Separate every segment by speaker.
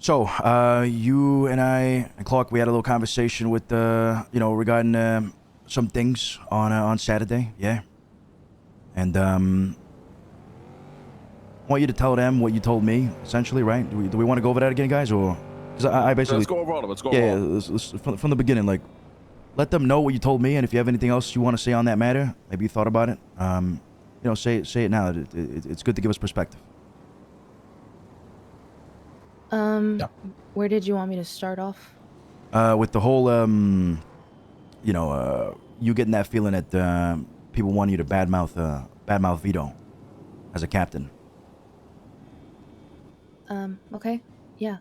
Speaker 1: So, you and I and Clark, we had a little conversation with, regarding some things on Saturday, yeah. And I want you to tell them what you told me, essentially, right? Do we want to go over that again, guys, or because I basically
Speaker 2: Let's go over all of it. Let's go
Speaker 1: yeah,
Speaker 2: over all.
Speaker 1: let's, from the beginning, like let them know what you told me, and if you have anything else you want to say on that matter, maybe you thought about it, say it now. It's good to give us perspective.
Speaker 2: Yeah.
Speaker 3: Where did you want me to start off?
Speaker 1: With the whole you getting that feeling that people want you to badmouth Vito as a captain.
Speaker 3: Okay. Yeah.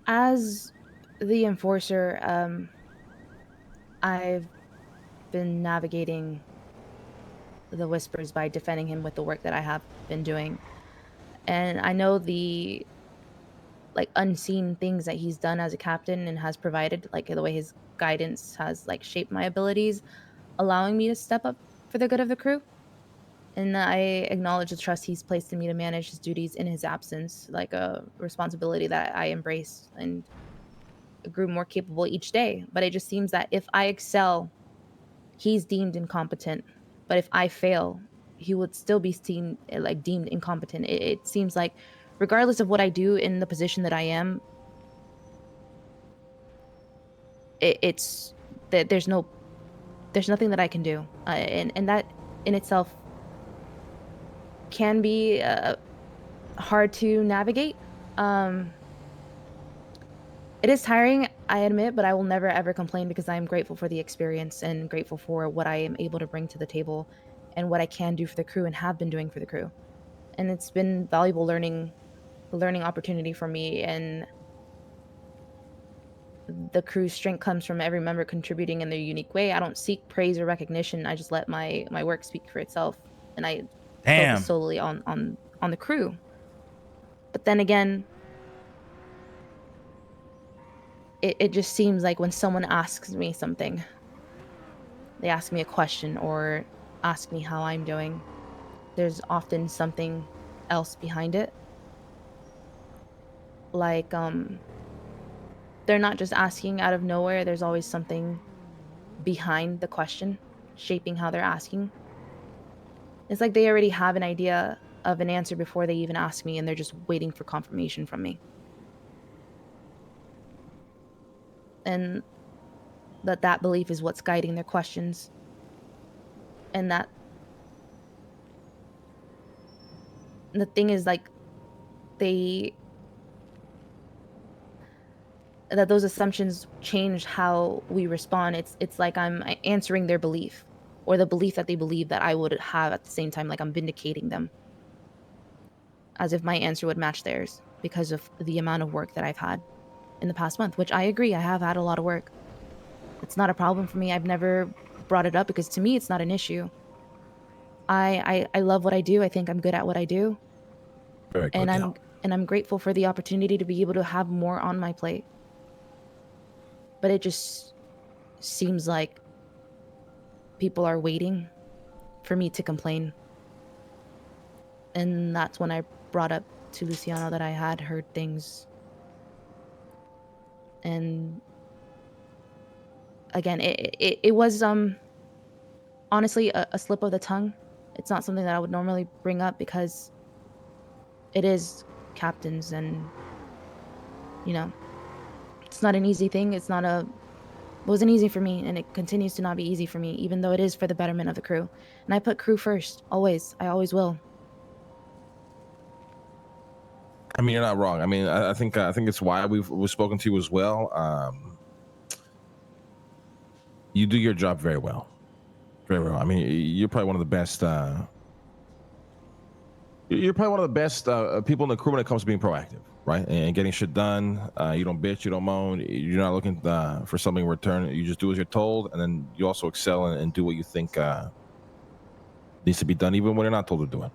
Speaker 3: As the enforcer, I've been navigating the whispers by defending him with the work that I have been doing. And I know the unseen things that he's done as a captain and has provided, like the way his guidance has shaped my abilities, allowing me to step up for the good of the crew. And I acknowledge the trust he's placed in me to manage his duties in his absence, like a responsibility that I embrace and grew more capable each day. But it just seems that if I excel, he's deemed incompetent. But if I fail, he would still be deemed incompetent. It seems like, regardless of what I do in the position that I am, it's that there's nothing that I can do, and that in itself can be hard to navigate. It is tiring, I admit, but I will never ever complain because I am grateful for the experience and grateful for what I am able to bring to the table and what I can do for the crew and have been doing for the crew. And it's been valuable learning opportunity for me, and the crew's strength comes from every member contributing in their unique way. I don't seek praise or recognition. I just let my work speak for itself, and I focus solely on the crew. But then again, it just seems like when someone asks me something, they ask me a question or ask me how I'm doing, there's often something else behind it. Like, they're not just asking out of nowhere. There's always something behind the question, shaping how they're asking. It's like they already have an idea of an answer before they even ask me, and they're just waiting for confirmation from me. And that belief is what's guiding their questions. And that the thing is, like, that those assumptions change how we respond. It's like I'm answering their belief, or the belief that they believe that I would have at the same time. Like I'm vindicating them, as if my answer would match theirs because of the amount of work that I've had in the past month, which I agree, I have had a lot of work. It's not a problem for me. I've never brought it up because to me it's not an issue. I love what I do. I think I'm good at what I do.
Speaker 2: Very good.
Speaker 3: And I'm grateful for the opportunity to be able to have more on my plate. But it just seems like people are waiting for me to complain. And that's when I brought up to Luciano that I had heard things. And again, it was honestly a slip of the tongue. It's not something that I would normally bring up because it is captains, and it's not an easy thing. It wasn't easy for me, and it continues to not be easy for me, even though it is for the betterment of the crew. And I put crew first, always. I always will.
Speaker 2: I mean, you're not wrong. I mean, I think it's why we've spoken to you as well. You do your job very well, very well. I mean, you're probably one of the best. You're probably one of the best people in the crew when it comes to being proactive, right? And getting shit done. You don't bitch, you don't moan. You're not looking for something in return. You just do as you're told, and then you also excel and do what you think needs to be done, even when you're not told to do it.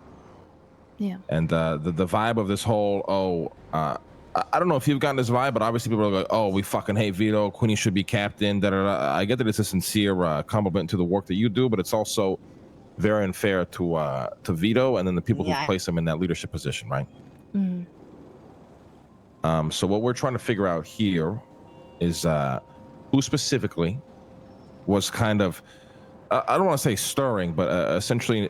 Speaker 3: Yeah.
Speaker 2: And the vibe of this whole I don't know if you've gotten this vibe, but obviously people are like, oh, we fucking hate Vito. Queenie should be captain. Da, da, da. I get that it's a sincere compliment to the work that you do, but it's also very unfair to Vito and then the people who place him in that leadership position, right?
Speaker 3: Mm-hmm.
Speaker 2: So what we're trying to figure out here is who specifically was kind of, I don't want to say stirring, but essentially,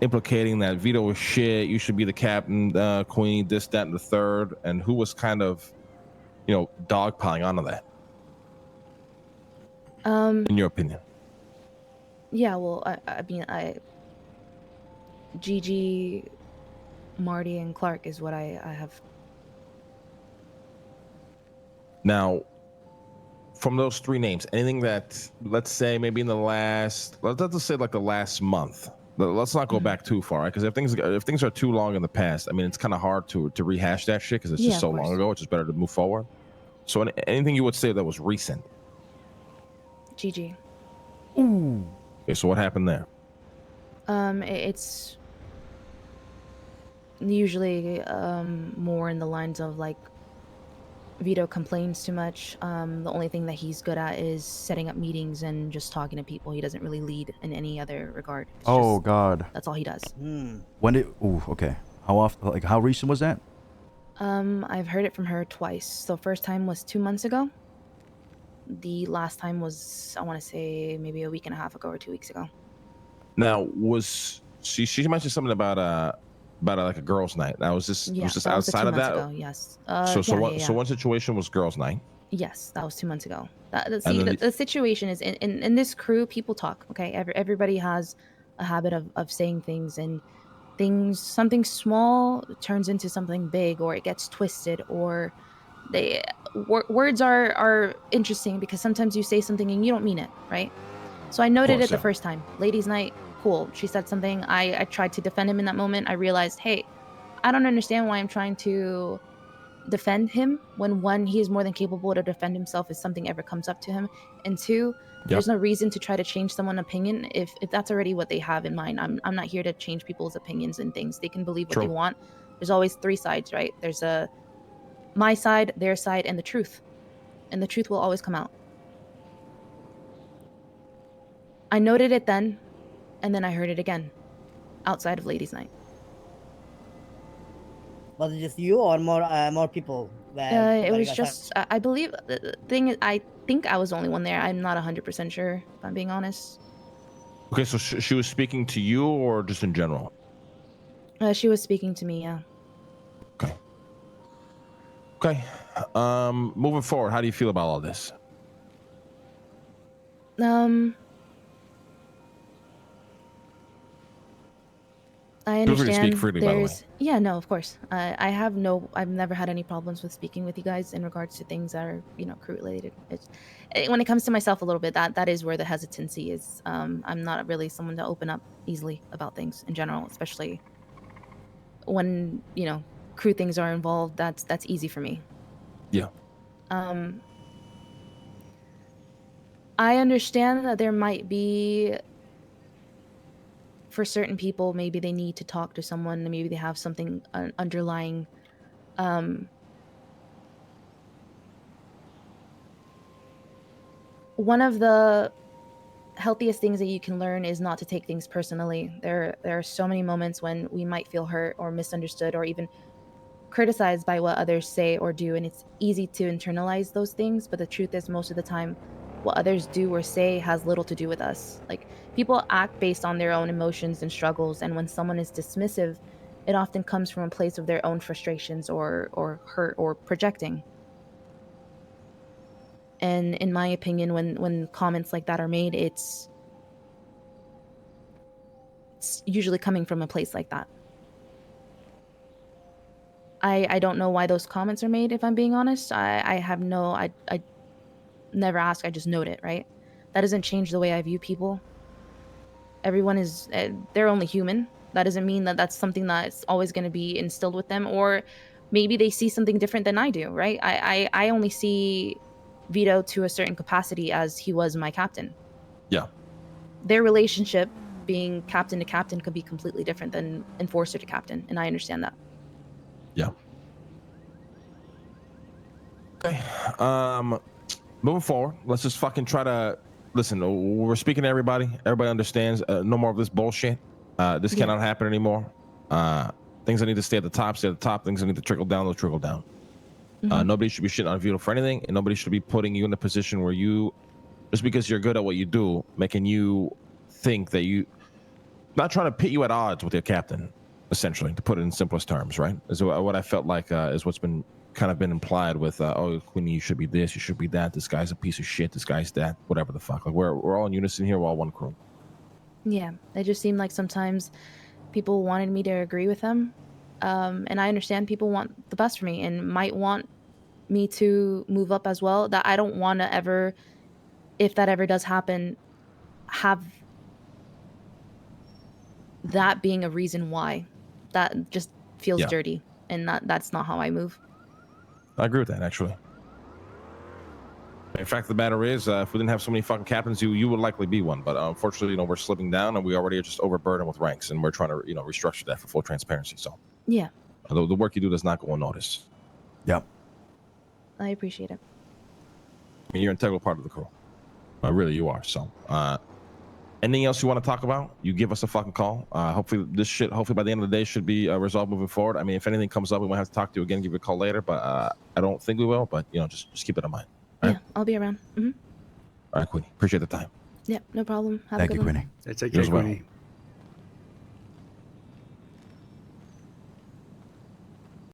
Speaker 2: implicating that Vito was shit, you should be the captain, Queenie, this, that, and the third, and who was kind of, dogpiling onto that, in your opinion?
Speaker 3: Yeah, well, GG, Marty, and Clark is what I have.
Speaker 2: Now, from those three names, anything that, let's say, maybe in the last, let's say like the last month. Let's not go back too far, right? Because if things are too long in the past, I mean, it's kind of hard to rehash that shit because it's just so long ago. It's just better to move forward. So anything you would say that was recent?
Speaker 3: GG.
Speaker 1: Ooh.
Speaker 2: Okay, so what happened there?
Speaker 3: It's usually more in the lines of like Vito complains too much. The only thing that he's good at is setting up meetings and just talking to people. He doesn't really lead in any other regard.
Speaker 1: God.
Speaker 3: That's all he does.
Speaker 1: When did? Ooh, okay. How often? Like, how recent was that?
Speaker 3: I've heard it from her twice. The first time was 2 months ago. The last time was, I want to say, maybe a week and a half ago or 2 weeks ago.
Speaker 2: Now, was she mentioned something about like a girls' night? Now, was this outside of that?
Speaker 3: Ago, yes.
Speaker 2: So one situation was girls' night.
Speaker 3: Yes, that was 2 months ago. The situation is in this crew, people talk. Okay, everybody has a habit of saying things, and something small turns into something big, or it gets twisted, or words are interesting because sometimes you say something and you don't mean it, right? So I noted it the first time. Ladies' night, cool. She said something. I tried to defend him in that moment. I realized, hey, I don't understand why I'm trying to defend him when, one, he is more than capable to defend himself if something ever comes up to him, and two, there's no reason to try to change someone's opinion if that's already what they have in mind. I'm not here to change people's opinions and things. They can believe what they want. There's always three sides, right? There's my side, their side, and the truth. And the truth will always come out. I noted it then, and then I heard it again, outside of ladies' night.
Speaker 4: Was it just you or more people?
Speaker 3: It was just, I believe, the thing is, I think I was the only one there. I'm not 100% sure, if I'm being honest.
Speaker 2: Okay, so she was speaking to you or just in general?
Speaker 3: She was speaking to me, yeah.
Speaker 2: Okay. Moving forward, how do you feel about all this?
Speaker 3: I understand.
Speaker 2: Feel free to speak freely, by the way.
Speaker 3: Yeah, no, of course. I've never had any problems with speaking with you guys in regards to things that are, crew related. When it comes to myself a little bit, that is where the hesitancy is. I'm not really someone to open up easily about things in general, especially when, crew things are involved. That's easy for me.
Speaker 2: Yeah.
Speaker 3: I understand that there might be, for certain people, maybe they need to talk to someone, and maybe they have something underlying. One of the healthiest things that you can learn is not to take things personally. There are so many moments when we might feel hurt or misunderstood or even criticized by what others say or do, and it's easy to internalize those things, but the truth is, most of the time, what others do or say has little to do with us. Like, people act based on their own emotions and struggles, and when someone is dismissive, it often comes from a place of their own frustrations or hurt or projecting. And in my opinion, when comments like that are made, it's usually coming from a place like that. I don't know why those comments are made, if I'm being honest. I never ask, I just note it, right? That doesn't change the way I view people. Everyone is, they're only human. That doesn't mean that that's something that's always going to be instilled with them, or maybe they see something different than I do, right? I only see Vito to a certain capacity as he was my captain.
Speaker 2: Yeah.
Speaker 3: Their relationship, being captain to captain, could be completely different than enforcer to captain, and I understand that.
Speaker 2: Yeah. Okay. Moving forward, let's just fucking try to listen. We're speaking to everybody. Everybody understands. No more of this bullshit. This cannot happen anymore. Things that need to stay at the top, stay at the top. Things that need to trickle down, they'll trickle down. Nobody should be shitting on Vito for anything, and nobody should be putting you in a position where you, just because you're good at what you do, making you think that you, not trying to pit you at odds with your captain, essentially, to put it in simplest terms, right? Is what I felt like is what's been kind of been implied with, oh, Queenie, you should be this, you should be that, this guy's a piece of shit, this guy's that, whatever the fuck. Like we're all in unison here, we're all one crew.
Speaker 3: Yeah, it just seemed like sometimes people wanted me to agree with them. And I understand people want the best for me and might want me to move up as well. That I don't want to ever, if that ever does happen, have that being a reason why. That just feels dirty, and that's not how I move.
Speaker 2: I agree with that, actually. In fact, the matter is, if we didn't have so many fucking captains, you would likely be one. But unfortunately, we're slipping down, and we already are just overburdened with ranks, and we're trying to, restructure that for full transparency. So
Speaker 3: yeah,
Speaker 2: the work you do does not go unnoticed.
Speaker 1: Yep.
Speaker 3: I appreciate it.
Speaker 2: I mean, you're an integral part of the crew. Really, you are. So, anything else you want to talk about? You give us a fucking call. Hopefully by the end of the day should be resolved moving forward. I mean, if anything comes up, we might have to talk to you again, give you a call later. But I don't think we will. But just keep it in mind.
Speaker 3: Yeah,
Speaker 2: right?
Speaker 3: I'll be around.
Speaker 2: All right, Queenie. Appreciate the time.
Speaker 3: Yeah, no problem. Have
Speaker 1: Thank
Speaker 3: a
Speaker 1: you,
Speaker 3: good one.
Speaker 1: Queenie.
Speaker 5: Take
Speaker 2: You
Speaker 5: care,
Speaker 2: as well.
Speaker 5: Queenie.